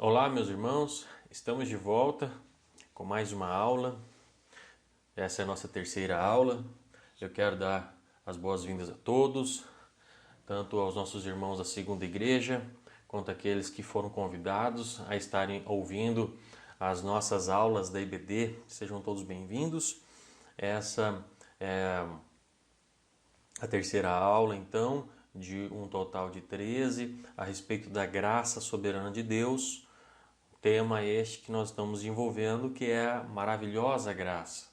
Olá, meus irmãos, estamos de volta com mais uma aula. Essa é a nossa terceira aula. Eu quero dar as boas-vindas a todos, tanto aos nossos irmãos da segunda igreja, quanto aqueles que foram convidados a estarem ouvindo as nossas aulas da IBD. Sejam todos bem-vindos. Essa é a terceira aula, então, de um total de 13, a respeito da graça soberana de Deus. Tema este que nós estamos desenvolvendo, que é a maravilhosa graça.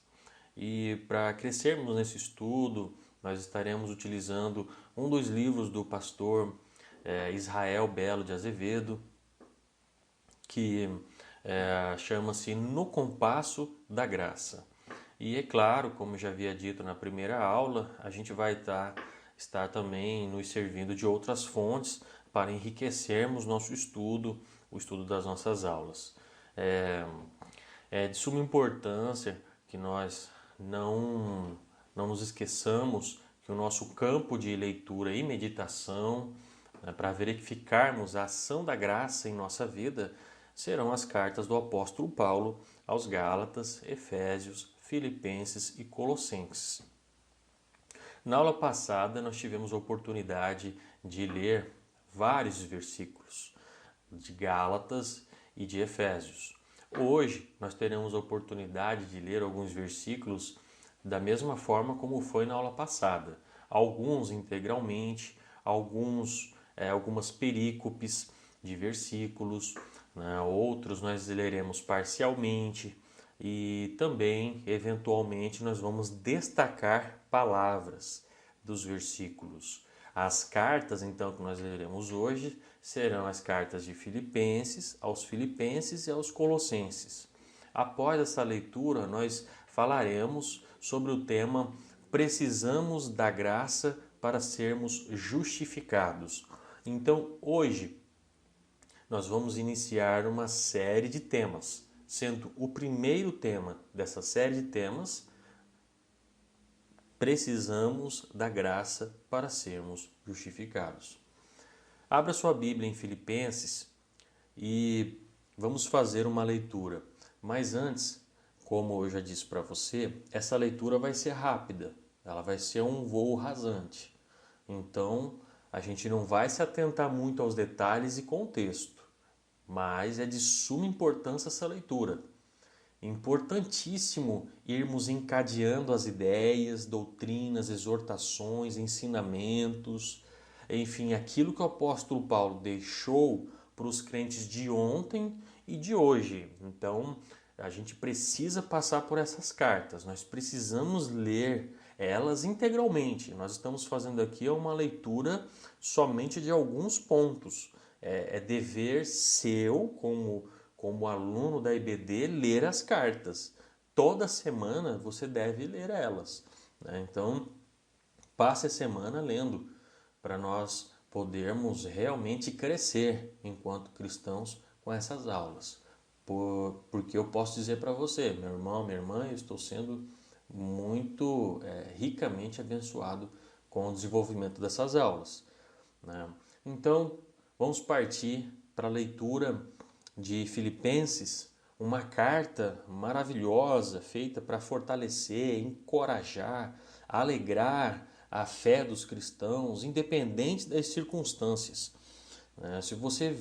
E para crescermos nesse estudo, nós estaremos utilizando um dos livros do pastor Israel Belo de Azevedo, que chama-se No Compasso da Graça. E é claro, como já havia dito na primeira aula, a gente vai estar também nos servindo de outras fontes para enriquecermos nosso estudo, o estudo das nossas aulas. É de suma importância que nós não nos esqueçamos que o nosso campo de leitura e meditação, para verificarmos a ação da graça em nossa vida, serão as cartas do apóstolo Paulo aos Gálatas, Efésios, Filipenses e Colossenses. Na aula passada, nós tivemos a oportunidade de ler vários versículos de Gálatas e de Efésios. Hoje, nós teremos a oportunidade de ler alguns versículos da mesma forma como foi na aula passada. Alguns integralmente, algumas perícopes de versículos, né? Outros nós leremos parcialmente e também, eventualmente, nós vamos destacar palavras dos versículos. As cartas, então, que nós leremos hoje serão as cartas de Filipenses, aos Filipenses e aos Colossenses. Após essa leitura, nós falaremos sobre o tema Precisamos da graça para sermos justificados. Então, hoje, nós vamos iniciar uma série de temas, sendo o primeiro tema dessa série de temas precisamos da graça para sermos justificados. Abra sua Bíblia em Filipenses e vamos fazer uma leitura. Mas antes, como eu já disse para você, essa leitura vai ser rápida, ela vai ser um voo rasante. Então, a gente não vai se atentar muito aos detalhes e contexto, mas é de suma importância essa leitura. Importantíssimo irmos encadeando as ideias, doutrinas, exortações, ensinamentos, enfim, aquilo que o apóstolo Paulo deixou para os crentes de ontem e de hoje. Então, a gente precisa passar por essas cartas, nós precisamos ler elas integralmente. Nós estamos fazendo aqui uma leitura somente de alguns pontos. É dever seu, como aluno da IBD, ler as cartas. Toda semana você deve ler elas, né? Então, passe a semana lendo, para nós podermos realmente crescer enquanto cristãos com essas aulas. Porque eu posso dizer para você, meu irmão, minha irmã, eu estou sendo muito ricamente abençoado com o desenvolvimento dessas aulas, né? Então, vamos partir para a leitura de Filipenses, uma carta maravilhosa feita para fortalecer, encorajar, alegrar a fé dos cristãos, independente das circunstâncias. Se você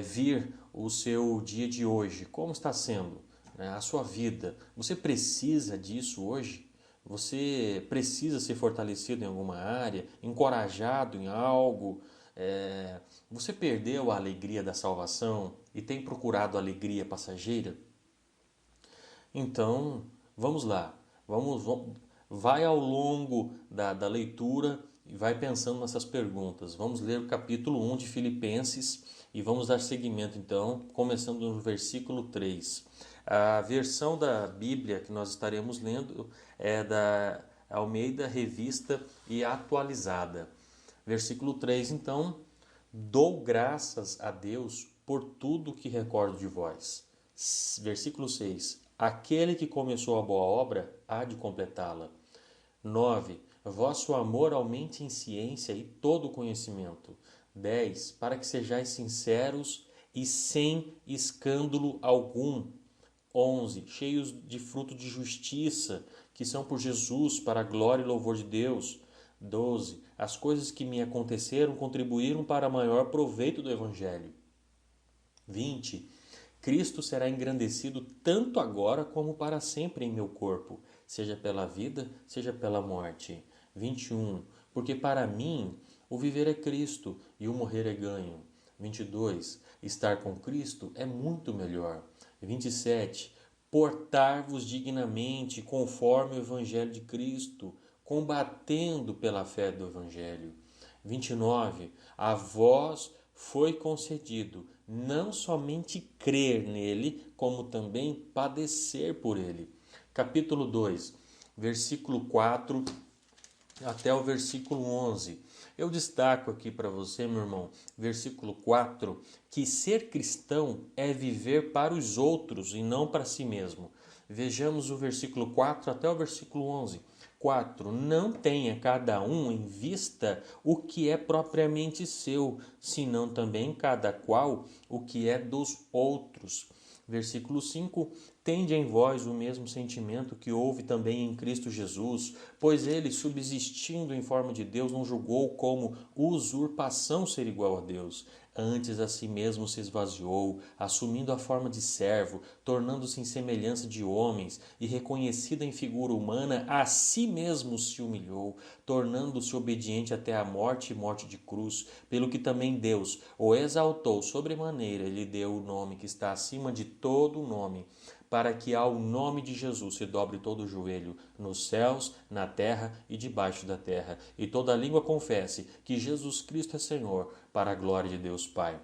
vir o seu dia de hoje, como está sendo, a sua vida, você precisa disso hoje? Você precisa ser fortalecido em alguma área, encorajado em algo? Você perdeu a alegria da salvação e tem procurado alegria passageira? Então, vamos lá. Vai ao longo da leitura e vai pensando nessas perguntas. Vamos ler o capítulo 1 de Filipenses e vamos dar seguimento, então, começando no versículo 3. A versão da Bíblia que nós estaremos lendo é da Almeida Revista e Atualizada. Versículo 3, então: dou graças a Deus por tudo que recordo de vós. Versículo 6. Aquele que começou a boa obra há de completá-la. 9. Vosso amor aumente em ciência e todo conhecimento. 10. Para que sejais sinceros e sem escândalo algum. 11. Cheios de fruto de justiça, que são por Jesus, para a glória e louvor de Deus. 12. As coisas que me aconteceram contribuíram para maior proveito do Evangelho. 20. Cristo será engrandecido tanto agora como para sempre em meu corpo, seja pela vida, seja pela morte. 21. Porque para mim o viver é Cristo e o morrer é ganho. 22. Estar com Cristo é muito melhor. 27. Portar-vos dignamente conforme o Evangelho de Cristo, combatendo pela fé do Evangelho. 29. A vós foi concedido não somente crer nele, como também padecer por ele. Capítulo 2, versículo 4 até o versículo 11. Eu destaco aqui para você, meu irmão, versículo 4, que ser cristão é viver para os outros e não para si mesmo. Vejamos o versículo 4 até o versículo 11. 4. Não tenha cada um em vista o que é propriamente seu, senão também cada qual o que é dos outros. Versículo 5, tende em vós o mesmo sentimento que houve também em Cristo Jesus, pois ele, subsistindo em forma de Deus, não julgou como usurpação ser igual a Deus. Antes a si mesmo se esvaziou, assumindo a forma de servo, tornando-se em semelhança de homens, e reconhecido em figura humana, a si mesmo se humilhou, tornando-se obediente até a morte e morte de cruz, pelo que também Deus o exaltou sobremaneira e lhe deu o nome que está acima de todo o nome, para que ao nome de Jesus se dobre todo o joelho, nos céus, na terra e debaixo da terra, e toda língua confesse que Jesus Cristo é Senhor, para a glória de Deus Pai.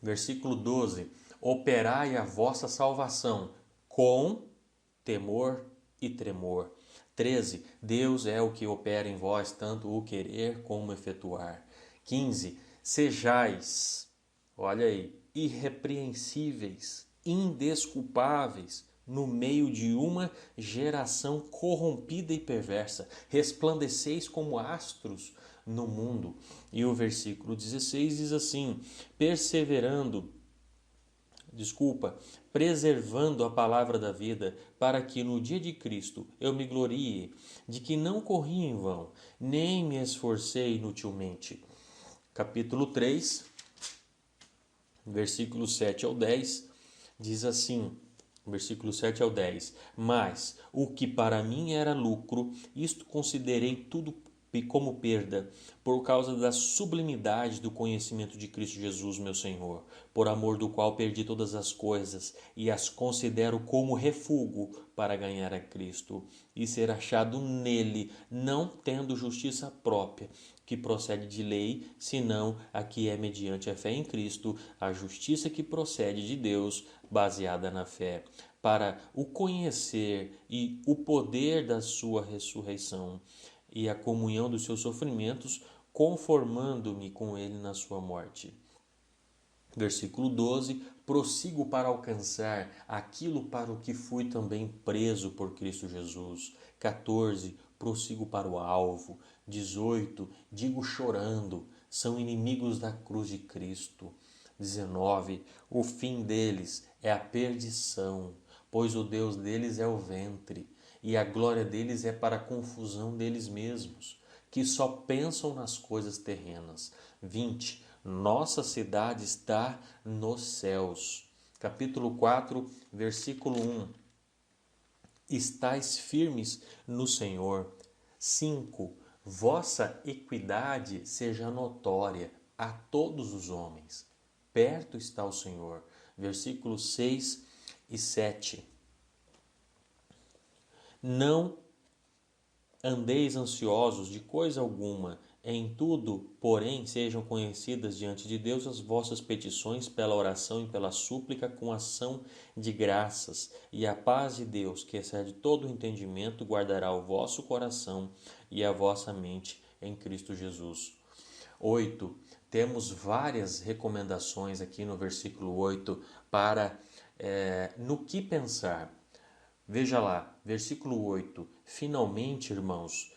Versículo 12. Operai a vossa salvação com temor e tremor. 13. Deus é o que opera em vós tanto o querer como o efetuar. 15. Sejais, olha aí, irrepreensíveis, indesculpáveis, no meio de uma geração corrompida e perversa. Resplandeceis como astros no mundo. E o versículo 16 diz assim: preservando a palavra da vida, para que no dia de Cristo eu me glorie, de que não corri em vão, nem me esforcei inutilmente. Capítulo 3, versículos 7 ao 10, diz assim, versículo 7 ao 10, mas o que para mim era lucro, isto considerei tudo como perda, por causa da sublimidade do conhecimento de Cristo Jesus, meu Senhor, por amor do qual perdi todas as coisas e as considero como refúgio para ganhar a Cristo e ser achado nele, não tendo justiça própria, que procede de lei, senão a que é mediante a fé em Cristo, a justiça que procede de Deus, baseada na fé, para o conhecer e o poder da sua ressurreição e a comunhão dos seus sofrimentos, conformando-me com ele na sua morte. Versículo 12, prossigo para alcançar aquilo para o que fui também preso por Cristo Jesus. 14, prossigo para o alvo. 18, digo chorando, são inimigos da cruz de Cristo. 19, o fim deles é a perdição, pois o Deus deles é o ventre, e a glória deles é para a confusão deles mesmos, que só pensam nas coisas terrenas. 20, nossa cidade está nos céus. Capítulo 4, versículo 1. Estais firmes no Senhor. 5. Vossa equidade seja notória a todos os homens. Perto está o Senhor. Versículos 6 e 7. Não andeis ansiosos de coisa alguma, em tudo, porém, sejam conhecidas diante de Deus as vossas petições pela oração e pela súplica com ação de graças, e a paz de Deus, que excede todo o entendimento, guardará o vosso coração e a vossa mente em Cristo Jesus. 8. Temos várias recomendações aqui no versículo 8 para no que pensar. Veja lá, versículo 8. Finalmente, irmãos,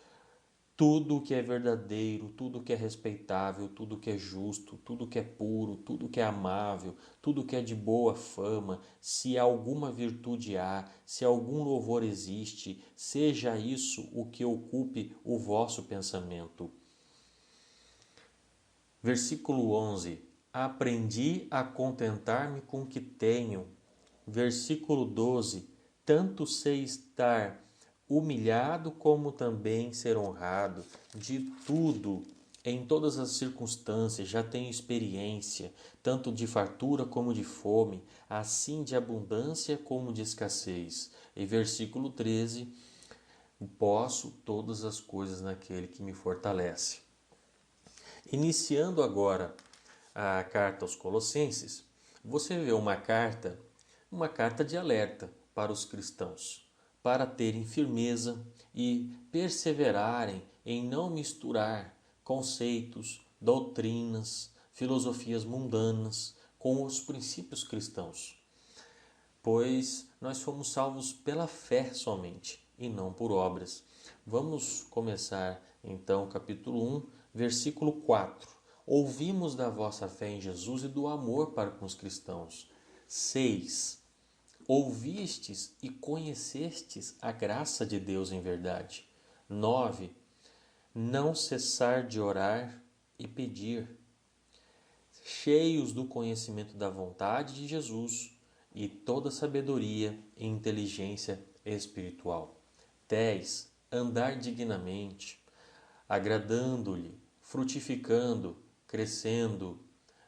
tudo que é verdadeiro, tudo que é respeitável, tudo que é justo, tudo que é puro, tudo que é amável, tudo que é de boa fama, se alguma virtude há, se algum louvor existe, seja isso o que ocupe o vosso pensamento. Versículo 11. Aprendi a contentar-me com o que tenho. Versículo 12. Tanto sei estar humilhado como também ser honrado. De tudo, em todas as circunstâncias, já tenho experiência, tanto de fartura como de fome, assim de abundância como de escassez. E versículo 13. Posso todas as coisas naquele que me fortalece. Iniciando agora a carta aos Colossenses, você vê uma carta de alerta para os cristãos, para terem firmeza e perseverarem em não misturar conceitos, doutrinas, filosofias mundanas com os princípios cristãos, pois nós fomos salvos pela fé somente e não por obras. Vamos começar então o capítulo 1, versículo 4. Ouvimos da vossa fé em Jesus e do amor para com os cristãos. 6. Ouvistes e conhecestes a graça de Deus em verdade. 9. Não cessar de orar e pedir, cheios do conhecimento da vontade de Jesus e toda sabedoria e inteligência espiritual. 10. Andar dignamente, agradando-lhe, frutificando, crescendo.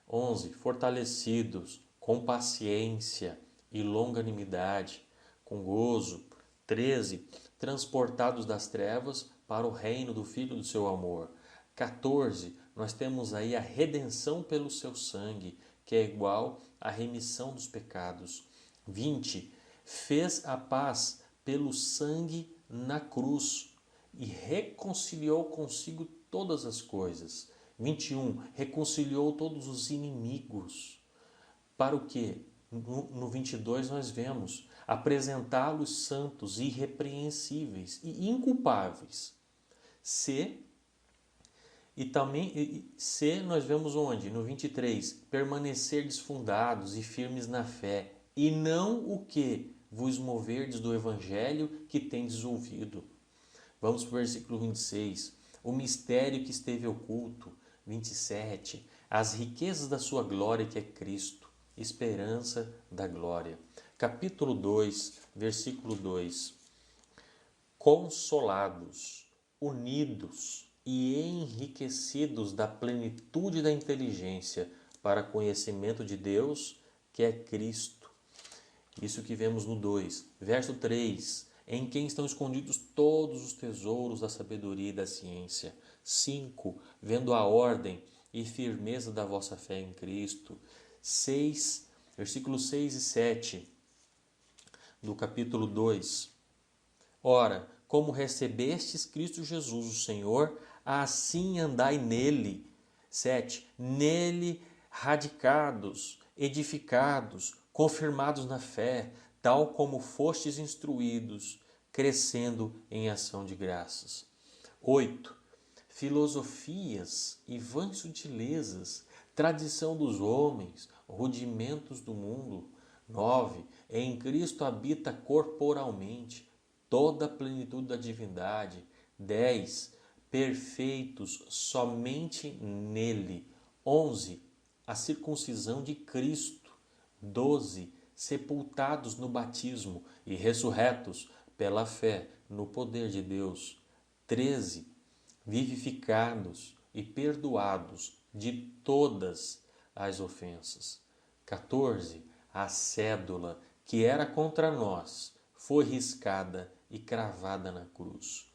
11. Fortalecidos, com paciência e longanimidade, com gozo. 13. Transportados das trevas para o reino do Filho do seu amor. 14. Nós temos aí a redenção pelo seu sangue, que é igual à remissão dos pecados. 20. Fez a paz pelo sangue na cruz e reconciliou consigo todas as coisas. 21. Reconciliou todos os inimigos. Para o quê? No 22 nós vemos apresentá-los santos, irrepreensíveis e inculpáveis. Se nós vemos onde? No 23, permanecer desfundados e firmes na fé, e não o que? Vos moverdes do evangelho que tendes ouvido. Vamos para o versículo 26. O mistério que esteve oculto. 27. As riquezas da sua glória, que é Cristo, esperança da glória. Capítulo 2, versículo 2. Consolados, unidos e enriquecidos da plenitude da inteligência para conhecimento de Deus, que é Cristo. Isso que vemos no 2. Verso 3. Em quem estão escondidos todos os tesouros da sabedoria e da ciência. 5. Vendo a ordem e firmeza da vossa fé em Cristo. 6. Versículos 6 e 7 do capítulo 2. Ora, como recebestes Cristo Jesus, o Senhor, assim andai nele. 7. Nele radicados, edificados, confirmados na fé, tal como fostes instruídos, crescendo em ação de graças. 8. Filosofias e vãs sutilezas, tradição dos homens, rudimentos do mundo. 9. Em Cristo habita corporalmente toda a plenitude da divindade. 10. Perfeitos somente nele. 11. A circuncisão de Cristo. 12. Sepultados no batismo e ressurretos pela fé no poder de Deus. 13. Vivificados e perdoados de todas as ofensas. 14. A cédula que era contra nós foi riscada e cravada na cruz.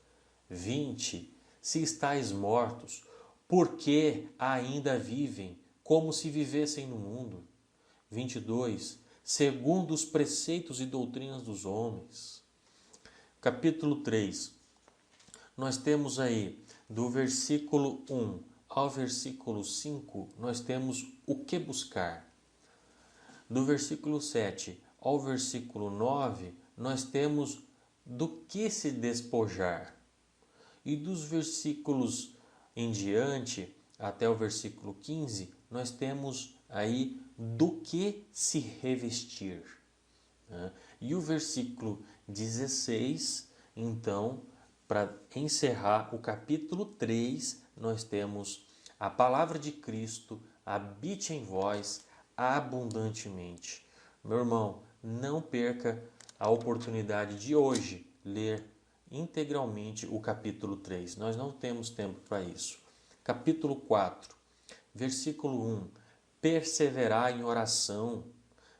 20. Se estáis mortos, por que ainda vivem como se vivessem no mundo? 22. Segundo os preceitos e doutrinas dos homens. Capítulo 3. Nós temos aí, do versículo 1 ao versículo 5, nós temos o que buscar. Do versículo 7 ao versículo 9, nós temos do que se despojar. E dos versículos em diante, até o versículo 15, nós temos aí do que se revestir. Né? E o versículo 16, então, para encerrar o capítulo 3, nós temos a palavra de Cristo habite em vós abundantemente. Meu irmão, não perca a oportunidade de hoje ler integralmente o capítulo 3. Nós não temos tempo para isso. Capítulo 4, versículo 1, perseverar em oração.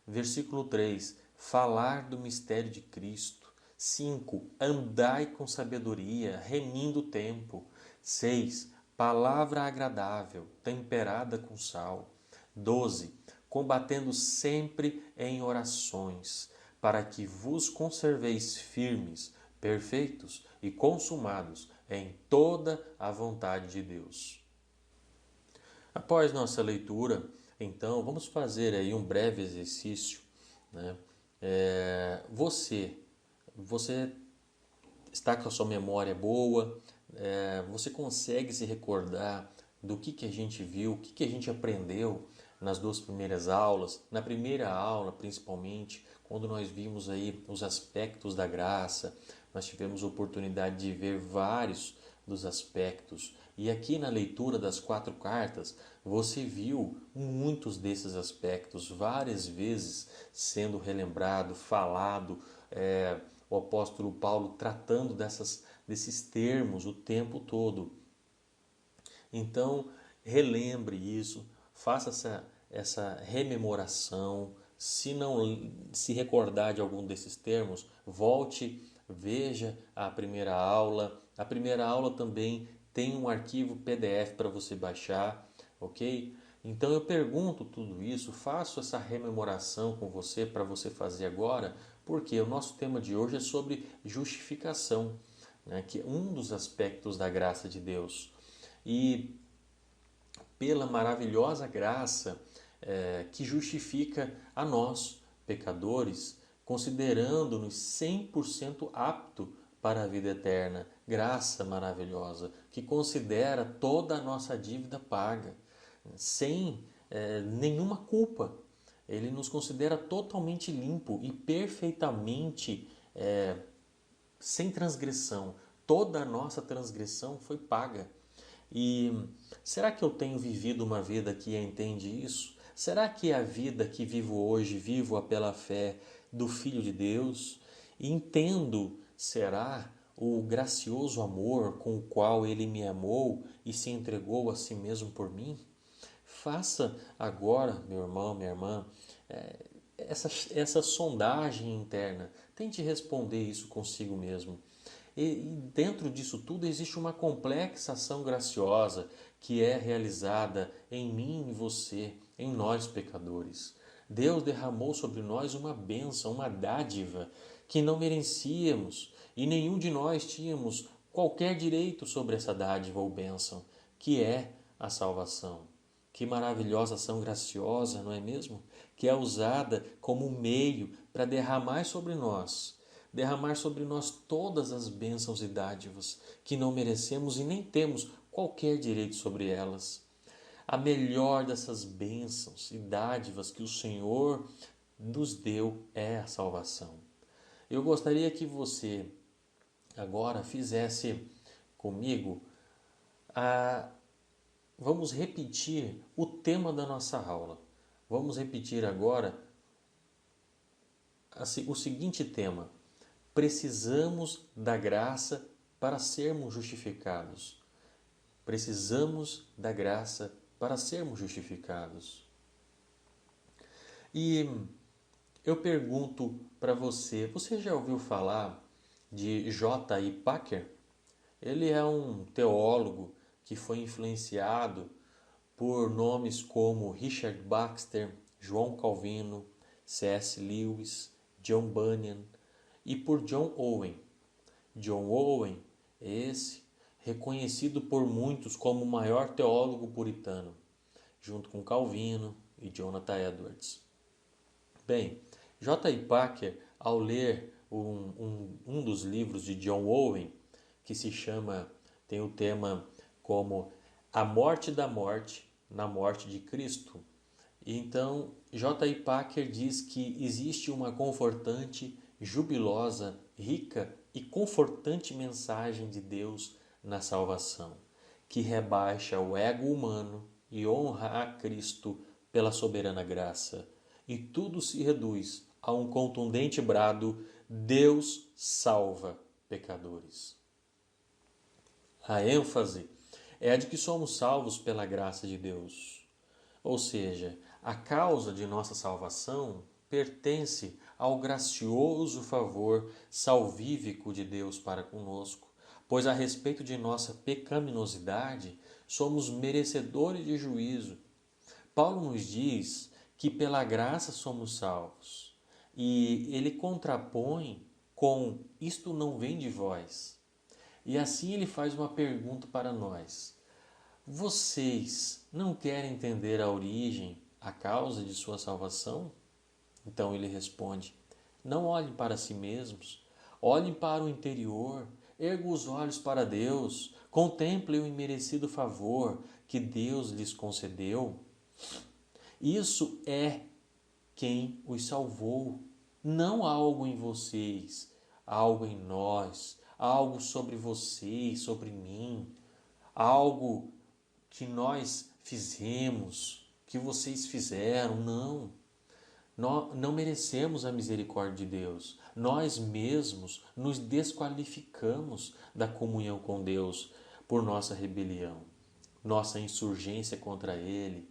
Versículo 3, falar do mistério de Cristo. 5, andai com sabedoria, remindo o tempo. 6, palavra agradável, temperada com sal. 12, combatendo sempre em orações, para que vos conserveis firmes, perfeitos e consumados em toda a vontade de Deus. Após nossa leitura, então, vamos fazer aí um breve exercício, né? Você está com a sua memória boa, você consegue se recordar do que a gente viu, o que a gente aprendeu nas duas primeiras aulas, na primeira aula principalmente, quando nós vimos aí os aspectos da graça, nós tivemos a oportunidade de ver vários dos aspectos. E aqui na leitura das 4 cartas, você viu muitos desses aspectos várias vezes sendo relembrado, falado, o apóstolo Paulo tratando desses termos o tempo todo. Então, relembre isso, faça essa rememoração. Se não se recordar de algum desses termos, volte, veja a primeira aula. A primeira aula também tem um arquivo PDF para você baixar, ok? Então eu pergunto tudo isso, faço essa rememoração com você para você fazer agora, porque o nosso tema de hoje é sobre justificação, né? Que é um dos aspectos da graça de Deus. E pela maravilhosa graça que justifica a nós, pecadores, considerando-nos 100% apto para a vida eterna. Graça maravilhosa, que considera toda a nossa dívida paga, sem nenhuma culpa. Ele nos considera totalmente limpo e perfeitamente sem transgressão. Toda a nossa transgressão foi paga. E será que eu tenho vivido uma vida que entende isso? Será que a vida que vivo hoje, vivo-a pela fé do Filho de Deus? E entendo, será, o gracioso amor com o qual Ele me amou e se entregou a si mesmo por mim? Faça agora, meu irmão, minha irmã, essa sondagem interna. Tente responder isso consigo mesmo. E dentro disso tudo existe uma complexa ação graciosa que é realizada em mim e você, em nós pecadores. Deus derramou sobre nós uma bênção, uma dádiva que não merecíamos e nenhum de nós tínhamos qualquer direito sobre essa dádiva ou bênção, que é a salvação. Que maravilhosa ação graciosa, não é mesmo? Que é usada como meio para derramar sobre nós todas as bênçãos e dádivas que não merecemos e nem temos qualquer direito sobre elas. A melhor dessas bênçãos e dádivas que o Senhor nos deu é a salvação. Eu gostaria que você agora fizesse comigo vamos repetir o tema da nossa aula. Vamos repetir agora o seguinte tema: precisamos da graça para sermos justificados. Precisamos da graça para sermos justificados. E eu pergunto para você, você já ouviu falar de J.I. Packer? Ele é um teólogo que foi influenciado por nomes como Richard Baxter, João Calvino, C.S. Lewis, John Bunyan e por John Owen. John Owen, esse, reconhecido por muitos como o maior teólogo puritano, junto com Calvino e Jonathan Edwards. Bem, J.I. Packer, ao ler um dos livros de John Owen, que se chama tem o tema como a morte da morte na morte de Cristo. Então, J.I. Packer diz que existe uma confortante, jubilosa, rica e confortante mensagem de Deus na salvação, que rebaixa o ego humano e honra a Cristo pela soberana graça. E tudo se reduz a um contundente brado: Deus salva pecadores. A ênfase é a de que somos salvos pela graça de Deus. Ou seja, a causa de nossa salvação pertence ao gracioso favor salvífico de Deus para conosco, pois a respeito de nossa pecaminosidade somos merecedores de juízo. Paulo nos diz que pela graça somos salvos, e ele contrapõe com isto não vem de vós. E assim ele faz uma pergunta para nós: vocês não querem entender a origem, a causa de sua salvação? Então ele responde: não olhem para si mesmos, olhem para o interior, ergam os olhos para Deus, contemplem o imerecido favor que Deus lhes concedeu. Isso é quem os salvou, não algo em vocês, algo em nós, algo sobre vocês, sobre mim, algo que nós fizemos, que vocês fizeram. Não. Nós não merecemos a misericórdia de Deus. Nós mesmos nos desqualificamos da comunhão com Deus por nossa rebelião, nossa insurgência contra Ele,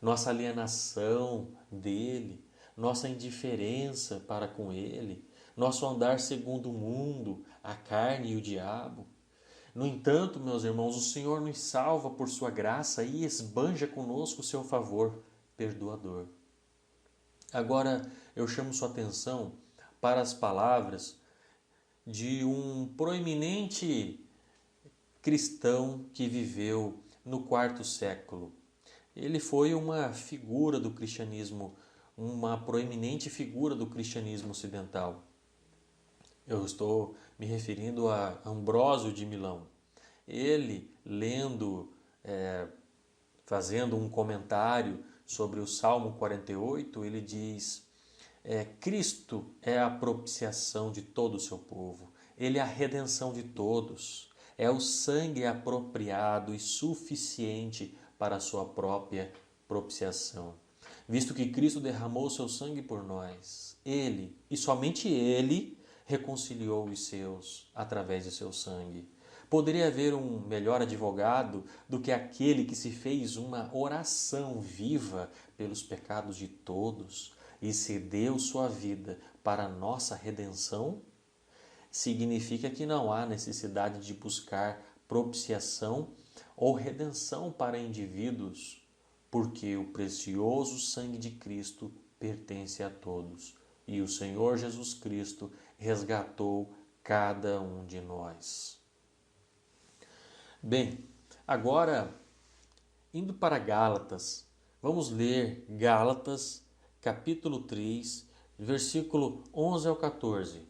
nossa alienação dEle, nossa indiferença para com Ele, nosso andar segundo o mundo, a carne e o diabo. No entanto, meus irmãos, o Senhor nos salva por sua graça e esbanja conosco o seu favor perdoador. Agora eu chamo sua atenção para as palavras de um proeminente cristão que viveu no quarto século. Ele foi uma figura do cristianismo, uma proeminente figura do cristianismo ocidental. Eu estou me referindo a Ambrósio de Milão. Ele, fazendo um comentário sobre o Salmo 48, ele diz: Cristo é a propiciação de todo o seu povo, Ele é a redenção de todos, é o sangue apropriado e suficiente para a sua própria propiciação. Visto que Cristo derramou seu sangue por nós, Ele, e somente Ele, reconciliou os seus através de seu sangue. Poderia haver um melhor advogado do que aquele que se fez uma oração viva pelos pecados de todos e cedeu sua vida para a nossa redenção? Significa que não há necessidade de buscar propiciação ou redenção para indivíduos, porque o precioso sangue de Cristo pertence a todos e o Senhor Jesus Cristo resgatou cada um de nós. Bem, agora, indo para Gálatas, vamos ler Gálatas, capítulo 3, versículo 11 ao 14.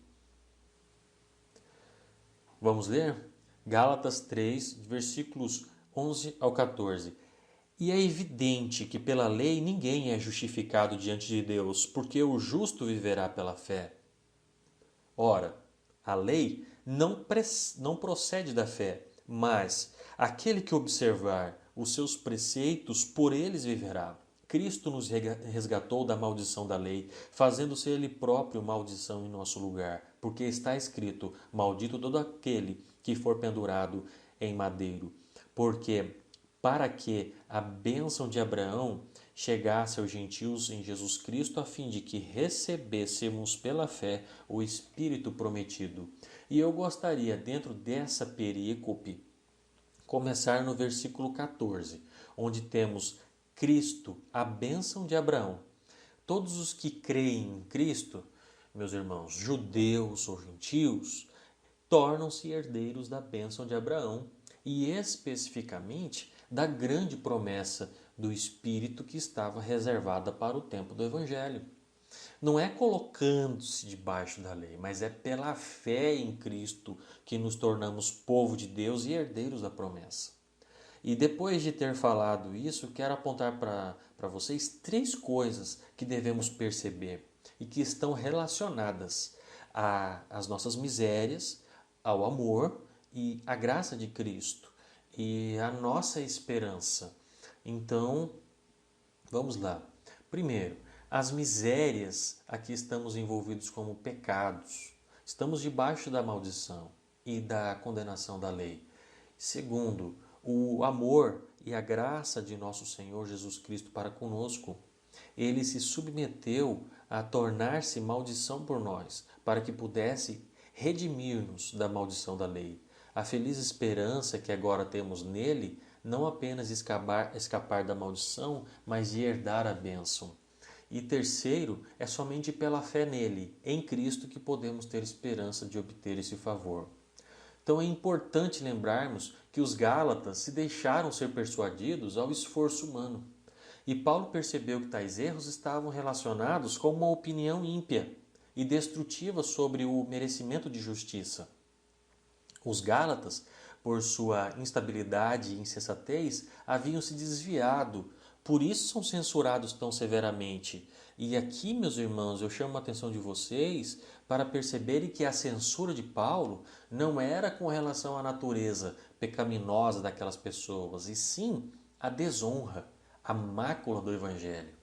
Vamos ler? Gálatas 3, versículos 11 ao 14. E é evidente que pela lei ninguém é justificado diante de Deus, porque o justo viverá pela fé. Ora, a lei não procede da fé, mas aquele que observar os seus preceitos, por eles viverá. Cristo nos resgatou da maldição da lei, fazendo-se Ele próprio maldição em nosso lugar, porque está escrito: maldito todo aquele que for pendurado em madeiro. Porque para que a bênção de Abraão chegasse aos gentios em Jesus Cristo, a fim de que recebêssemos pela fé o Espírito prometido. E eu gostaria, dentro dessa perícope, começar no versículo 14, onde temos Cristo, a bênção de Abraão. Todos os que creem em Cristo, meus irmãos, judeus ou gentios, tornam-se herdeiros da bênção de Abraão e especificamente da grande promessa do Espírito que estava reservada para o tempo do Evangelho. Não é colocando-se debaixo da lei, mas é pela fé em Cristo que nos tornamos povo de Deus e herdeiros da promessa. E depois de ter falado isso, quero apontar para vocês 3 coisas que devemos perceber e que estão relacionadas às nossas misérias, ao amor e à graça de Cristo e à nossa esperança. Então, vamos lá. Primeiro, as misérias a que estamos envolvidos como pecados. Estamos debaixo da maldição e da condenação da lei. Segundo, o amor e a graça de nosso Senhor Jesus Cristo para conosco. Ele se submeteu a tornar-se maldição por nós, para que pudesse redimir-nos da maldição da lei. A feliz esperança que agora temos nele, não apenas escapar da maldição, mas de herdar a bênção. E terceiro, é somente pela fé nele, em Cristo, que podemos ter esperança de obter esse favor. Então é importante lembrarmos que os Gálatas se deixaram ser persuadidos ao esforço humano. E Paulo percebeu que tais erros estavam relacionados com uma opinião ímpia e destrutiva sobre o merecimento de justiça. Os Gálatas, por sua instabilidade e insensatez, haviam se desviado, por isso são censurados tão severamente. E aqui, meus irmãos, eu chamo a atenção de vocês para perceberem que a censura de Paulo não era com relação à natureza pecaminosa daquelas pessoas, e sim a desonra, a mácula do Evangelho.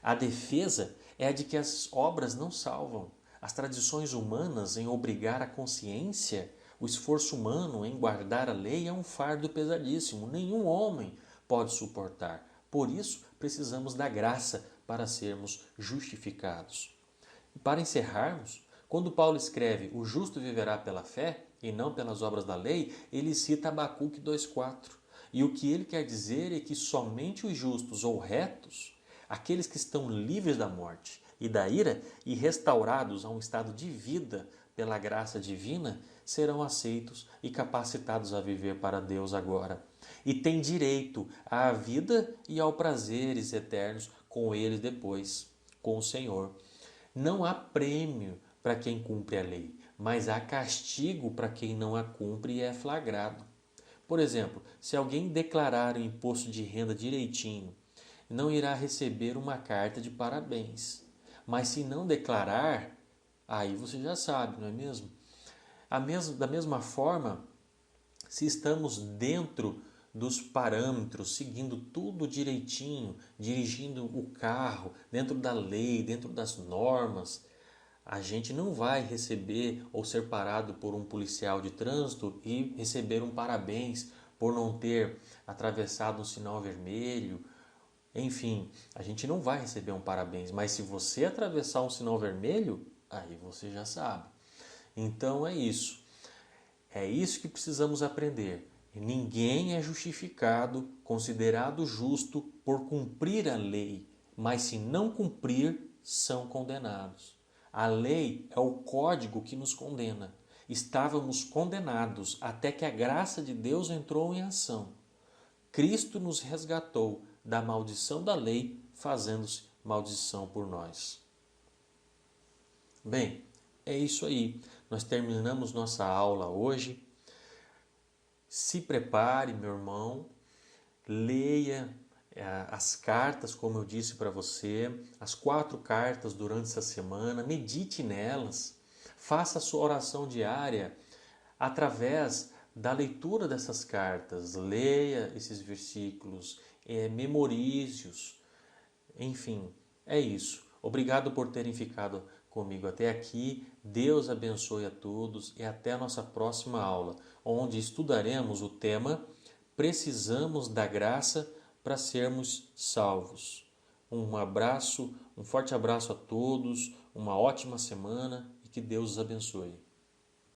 A defesa é a de que as obras não salvam. As tradições humanas em obrigar a consciência, o esforço humano em guardar a lei é um fardo pesadíssimo. Nenhum homem pode suportar. Por isso, precisamos da graça para sermos justificados. E para encerrarmos, quando Paulo escreve o justo viverá pela fé e não pelas obras da lei, ele cita Abacuque 2,4. E o que ele quer dizer é que somente os justos ou retos, aqueles que estão livres da morte e da ira e restaurados a um estado de vida pela graça divina, serão aceitos e capacitados a viver para Deus agora. E têm direito à vida e aos prazeres eternos com Ele depois, com o Senhor. Não há prêmio para quem cumpre a lei, mas há castigo para quem não a cumpre e é flagrado. Por exemplo, se alguém declarar o imposto de renda direitinho, não irá receber uma carta de parabéns. Mas se não declarar, aí você já sabe, não é mesmo? Da mesma forma, se estamos dentro dos parâmetros, seguindo tudo direitinho, dirigindo o carro dentro da lei, dentro das normas, a gente não vai receber ou ser parado por um policial de trânsito e receber um parabéns por não ter atravessado um sinal vermelho. Enfim, a gente não vai receber um parabéns, mas se você atravessar um sinal vermelho, aí você já sabe. Então é isso. É isso que precisamos aprender. Ninguém é justificado, considerado justo por cumprir a lei, mas se não cumprir, são condenados. A lei é o código que nos condena. Estávamos condenados até que a graça de Deus entrou em ação. Cristo nos resgatou da maldição da lei, fazendo-se maldição por nós. Bem, é isso aí. Nós terminamos nossa aula hoje. Se prepare, meu irmão, leia as cartas, como eu disse para você, as 4 cartas durante essa semana, medite nelas, faça a sua oração diária através da leitura dessas cartas, leia esses versículos, memorize-os, enfim, é isso. Obrigado por terem ficado comigo até aqui. Deus abençoe a todos e até a nossa próxima aula, onde estudaremos o tema Precisamos da graça para sermos salvos. Um abraço, um forte abraço a todos, uma ótima semana e que Deus os abençoe.